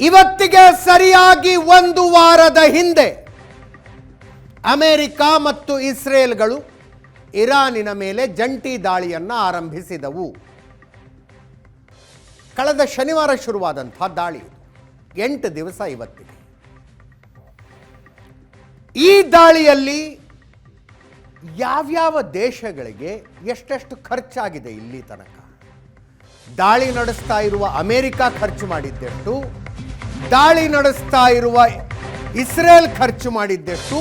ಇವತ್ತಿಗೆ ಸರಿಯಾಗಿ ಒಂದು ವಾರದ ಹಿಂದೆ ಅಮೆರಿಕ ಮತ್ತು ಇಸ್ರೇಲ್ಗಳು ಇರಾನಿನ ಮೇಲೆ ಜಂಟಿ ದಾಳಿಯನ್ನು ಆರಂಭಿಸಿದವು. ಕಳೆದ ಶನಿವಾರ ಶುರುವಾದಂತಹ ದಾಳಿ 8 ದಿವಸ ಇವತ್ತಿಗೆ. ಈ ದಾಳಿಯಲ್ಲಿ ಯಾವ್ಯಾವ ದೇಶಗಳಿಗೆ ಎಷ್ಟೆಷ್ಟು ಖರ್ಚಾಗಿದೆ ಇಲ್ಲಿ ತನಕ, ದಾಳಿ ನಡೆಸ್ತಾ ಇರುವ ಅಮೆರಿಕ ಖರ್ಚು ಮಾಡಿದ್ದೆಷ್ಟು, ದಾಳಿ ನಡೆಸ್ತಾ ಇರುವ ಇಸ್ರೇಲ್ ಖರ್ಚು ಮಾಡಿದ್ದೆಷ್ಟು,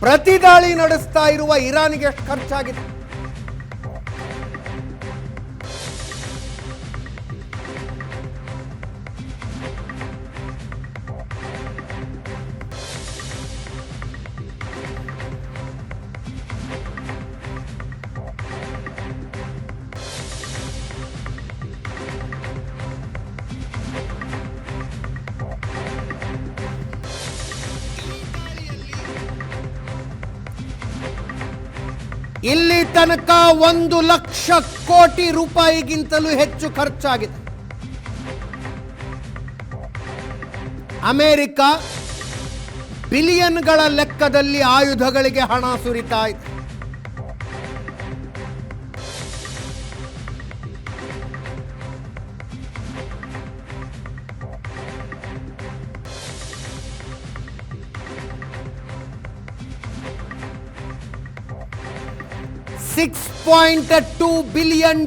ಪ್ರತಿ ದಾಳಿ ನಡೆಸ್ತಾ ಇರುವ ಇರಾನ್ಗೆ ಎಷ್ಟು ಖರ್ಚಾಗಿದೆ, ಇಲ್ಲಿ ತನಕ 1 ಲಕ್ಷ ಕೋಟಿ ರೂಪಾಯಿಗಿಂತಲೂ ಹೆಚ್ಚು ಖರ್ಚಾಗಿದೆ. ಅಮೆರಿಕ ಬಿಲಿಯನ್ಗಳ ಲೆಕ್ಕದಲ್ಲಿ ಆಯುಧಗಳಿಗೆ ಹಣ ಸುರಿತಾ ಇದೆ. $6.2 ಬಿಲಿಯನ್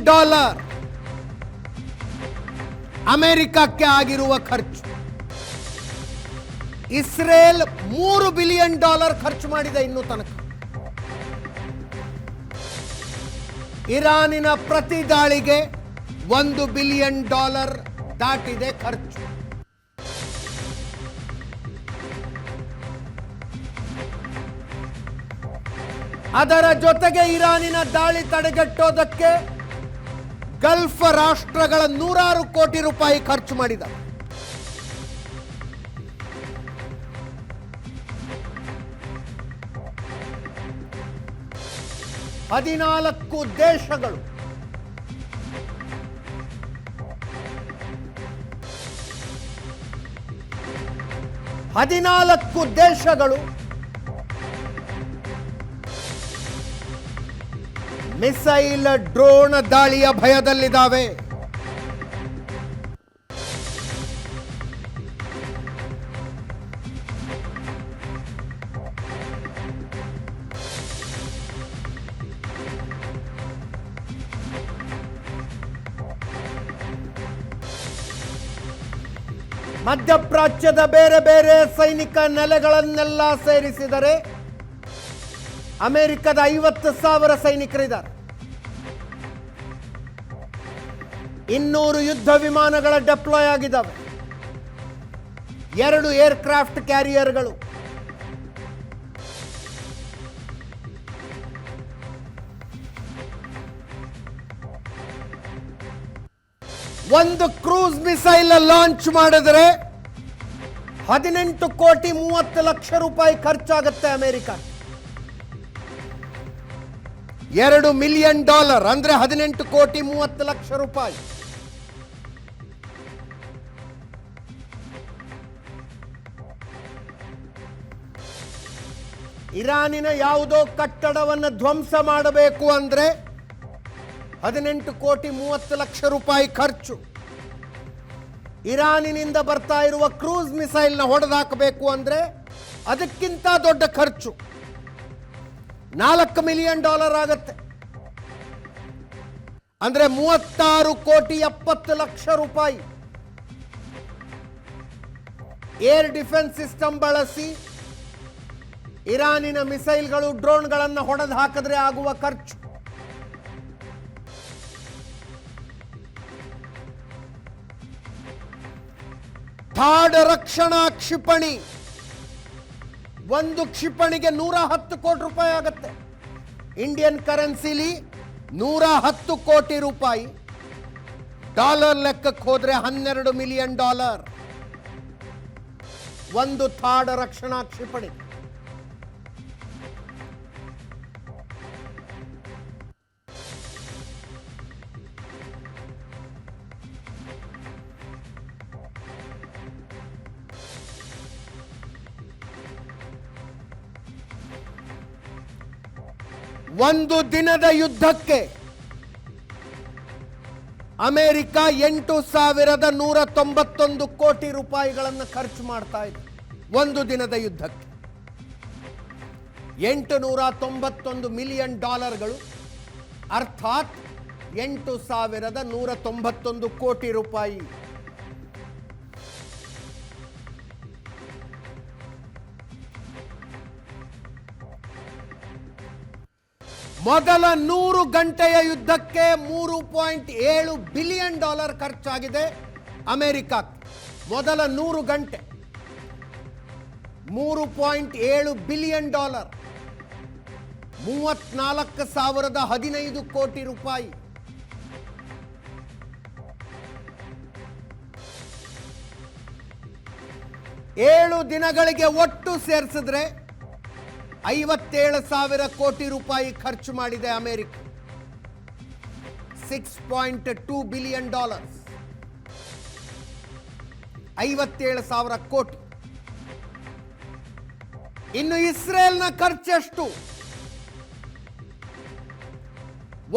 ಅಮೆರಿಕಕ್ಕೆ ಆಗಿರುವ ಖರ್ಚು. ಇಸ್ರೇಲ್ $3 ಬಿಲಿಯನ್ ಖರ್ಚು ಮಾಡಿದೆ ಇನ್ನೂ ತನಕ. ಇರಾನಿನ ಪ್ರತಿ ದಾಳಿಗೆ $1 ಬಿಲಿಯನ್ ದಾಟಿದೆ ಖರ್ಚು. ಅದರ ಜೊತೆಗೆ ಇರಾನಿನ ದಾಳಿ ತಡೆಗಟ್ಟೋದಕ್ಕೆ ಗಲ್ಫ್ ರಾಷ್ಟ್ರಗಳ 100 ಕೋಟಿ ರೂಪಾಯಿ ಖರ್ಚು ಮಾಡಿದ. ಹದಿನಾಲ್ಕು ದೇಶಗಳು ಮಿಸೈಲ್ ಡ್ರೋನ್ ದಾಳಿಯ ಭಯದಲ್ಲಿದ್ದಾವೆ. ಮಧ್ಯಪ್ರಾಚ್ಯದ ಬೇರೆ ಬೇರೆ ಸೈನಿಕ ನೆಲೆಗಳನ್ನೆಲ್ಲ ಸೇರಿಸಿದರೆ ಅಮೆರಿಕದ 50,000 ಸೈನಿಕರಿದ್ದಾರೆ. 200 ಯುದ್ಧ ವಿಮಾನಗಳ ಡೆಪ್ಲಾಯ್ ಆಗಿದ್ದಾವೆ. 2 ಏರ್ಕ್ರಾಫ್ಟ್ ಕ್ಯಾರಿಯರ್ಗಳು, 1 ಕ್ರೂಸ್ ಮಿಸೈಲ್ ಲಾಂಚ್ ಮಾಡಿದ್ರೆ 18,30,00,000 ರೂಪಾಯಿ ಖರ್ಚಾಗುತ್ತೆ ಅಮೆರಿಕ. $2 ಮಿಲಿಯನ್ ಅಂದ್ರೆ 18,30,00,000 ರೂಪಾಯಿ. ಇರಾನಿನ ಯಾವುದೋ ಕಟ್ಟಡವನ್ನು ಧ್ವಂಸ ಮಾಡಬೇಕು ಅಂದ್ರೆ 18,30,00,000 ರೂಪಾಯಿ ಖರ್ಚು. ಇರಾನಿನಿಂದ ಬರ್ತಾ ಇರುವ ಕ್ರೂಸ್ ಮಿಸೈಲ್ನ ಹೊಡೆದಾಕಬೇಕು ಅಂದ್ರೆ ಅದಕ್ಕಿಂತ ದೊಡ್ಡ ಖರ್ಚು, $4 ಮಿಲಿಯನ್ ಆಗುತ್ತೆ. ಅಂದ್ರೆ 36,70,00,000 ರೂಪಾಯಿ. ಏರ್ ಡಿಫೆನ್ಸ್ ಸಿಸ್ಟಮ್ ಬಳಸಿ ಇರಾನಿನ ಮಿಸೈಲ್ಗಳು, ಡ್ರೋನ್ಗಳನ್ನು ಹೊಡೆದು ಹಾಕಿದ್ರೆ ಆಗುವ ಖರ್ಚು. ಥಾಡ್ ರಕ್ಷಣಾ ಕ್ಷಿಪಣಿ, 1 ಕ್ಷಿಪಣಿಗೆ 110 ಕೋಟಿ ರೂಪಾಯಿ ಆಗುತ್ತೆ. ಇಂಡಿಯನ್ ಕರೆನ್ಸಿಲಿ 110 ಕೋಟಿ ರೂಪಾಯಿ, ಡಾಲರ್ ಲೆಕ್ಕಕ್ಕೆ ಹೋದ್ರೆ $12 ಮಿಲಿಯನ್. 1 ಥಾಡ್ ರಕ್ಷಣಾ ಕ್ಷಿಪಣಿ. ಒಂದು ದಿನದ ಯುದ್ಧಕ್ಕೆ ಅಮೆರಿಕ 8,191 ಕೋಟಿ ರೂಪಾಯಿಗಳನ್ನು ಖರ್ಚು ಮಾಡ್ತಾ ಇದೆ. ಒಂದು ದಿನದ ಯುದ್ಧಕ್ಕೆ $891 ಮಿಲಿಯನ್, ಅರ್ಥಾತ್ 8,191 ಕೋಟಿ ರೂಪಾಯಿ. ಮೊದಲ 100 ಗಂಟೆಯ ಯುದ್ಧಕ್ಕೆ $3.7 ಬಿಲಿಯನ್ ಖರ್ಚಾಗಿದೆ ಅಮೆರಿಕಕ್ಕೆ. ಮೊದಲ 100 ಗಂಟೆ $3.7 ಬಿಲಿಯನ್, 34,015 ಕೋಟಿ ರೂಪಾಯಿ. ಏಳು ದಿನಗಳಿಗೆ ಒಟ್ಟು ಸೇರಿಸಿದ್ರೆ 57,000 ಕೋಟಿ ರೂಪಾಯಿ ಖರ್ಚು ಮಾಡಿದೆ ಅಮೆರಿಕ. $6.2 ಬಿಲಿಯನ್, 57,000 ಕೋಟಿ. ಇನ್ನು ಇಸ್ರೇಲ್ನ ಖರ್ಚೆಷ್ಟು?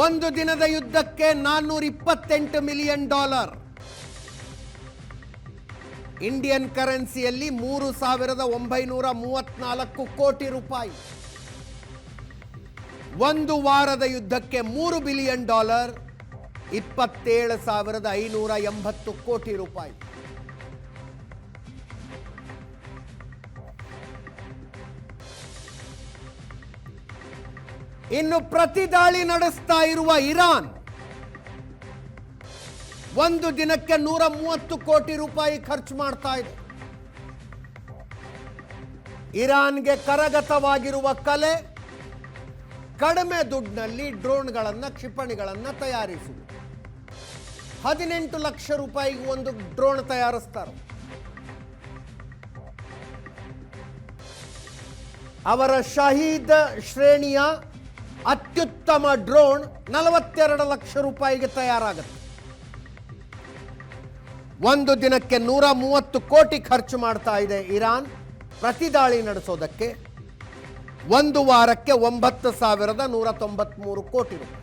ಒಂದು ದಿನದ ಯುದ್ಧಕ್ಕೆ $428 ಮಿಲಿಯನ್, ಇಂಡಿಯನ್ ಕರೆನ್ಸಿಯಲ್ಲಿ 3,934 ಕೋಟಿ ರೂಪಾಯಿ. ಒಂದು ವಾರದ ಯುದ್ಧಕ್ಕೆ $3 ಬಿಲಿಯನ್, 27,580 ಕೋಟಿ ರೂಪಾಯಿ. ಇನ್ನು ಪ್ರತಿ ದಾಳಿ ನಡೆಸ್ತಾ ಇರುವ ಇರಾನ್ ಒಂದು ದಿನಕ್ಕೆ $130 ಕೋಟಿ ರೂಪಾಯಿ ಖರ್ಚು ಮಾಡ್ತಾ ಇದೆ. ಇರಾನ್ಗೆ ಕರಗತವಾಗಿರುವ ಕಲೆ ಕಡಿಮೆ ದುಡ್ಡಿನಲ್ಲಿ ಡ್ರೋನ್ಗಳನ್ನು, ಕ್ಷಿಪಣಿಗಳನ್ನು ತಯಾರಿಸುವುದು. 18 ಲಕ್ಷ ರೂಪಾಯಿಗೆ ಒಂದು ಡ್ರೋನ್ ತಯಾರಿಸ್ತಾರೆ. ಅವರ ಶಹೀದ್ ಶ್ರೇಣಿಯ ಅತ್ಯುತ್ತಮ ಡ್ರೋನ್ 42 ಲಕ್ಷ ರೂಪಾಯಿಗೆ ತಯಾರಾಗುತ್ತೆ. ಒಂದು ದಿನಕ್ಕೆ $130 ಕೋಟಿ ಖರ್ಚು ಮಾಡ್ತಾ ಇದೆ ಇರಾನ್ ಪ್ರತಿ ದಾಳಿ ನಡೆಸೋದಕ್ಕೆ. ಒಂದು ವಾರಕ್ಕೆ 9,193 ಕೋಟಿ ರೂಪಾಯಿ.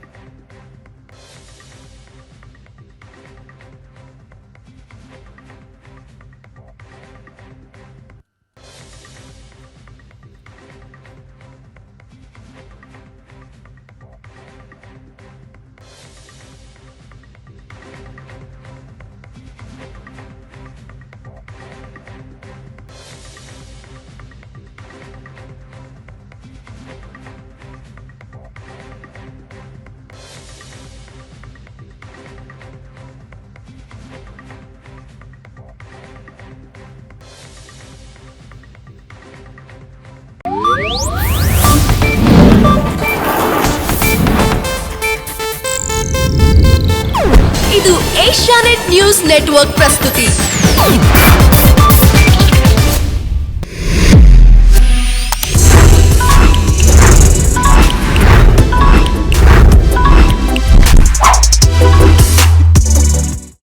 ಇದು ಏಷ್ಯಾನೆಟ್ ನ್ಯೂಸ್ ನೆಟ್ವರ್ಕ್ ಪ್ರಸ್ತುತಿ.